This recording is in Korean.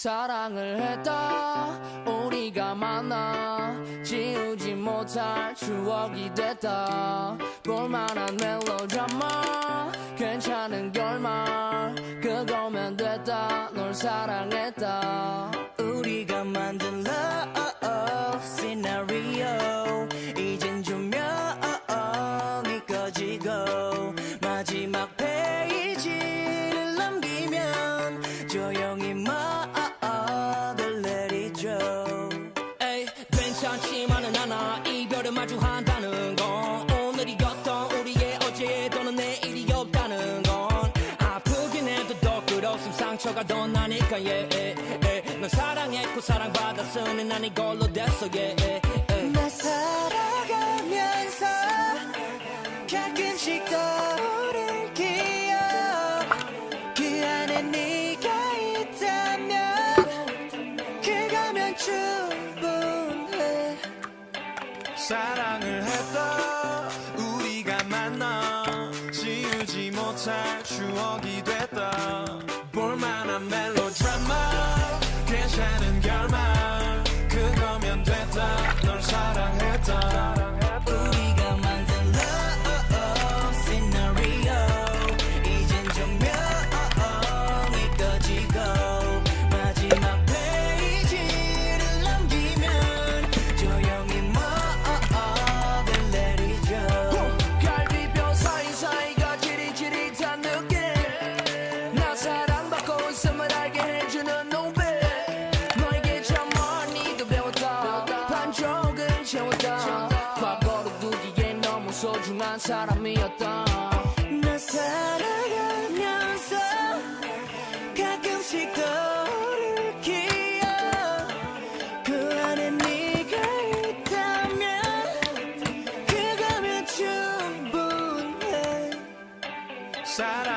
사랑을 했다 우리가 만나 지우지 못할 추억이 됐다 볼만한 멜로드라마 괜찮은 결말 그거면 됐다 널 사랑했다 우리가 만든 love scenario 이젠 조명이 꺼지고 마지막 페이지를 넘기면 조용히 말을 내리죠 에이 괜찮지만은 않아 이별을 마주한다는 건 오늘이었던 우리의 어제 또는 내일이 없다는 건 아프긴 해도 더 끌었음 상처가 더 나니까 널 사랑했고 사랑받았으니 난 이걸로 됐어 나 살아가면서 가끔씩 떠오를 기억 그 안에 네가 있다면 그거면 충분해 사랑을 했다 우리가 만나 지우지 못할 추억이 됐다 볼만한 멜로드라마 괜찮은 결말 그거면 됐다 널 사랑했다 우리가 만든 love scenario 이젠 조명이 꺼지고 마지막 페이지를 넘기면 조용히 말을 내리죠 갈비뼈 사이사이가 지릿지릿한 느낌 나 사랑받고 있음을 알게 해주는 눈빛 너에게 참 많이도 배웠다 반쪽은 채웠다 과거로 두기엔 너무 소중한 사람이었다 나 살아가면서 가끔씩 떠오를 기억 그 안에 네가 있다면 그거면 충분해 사랑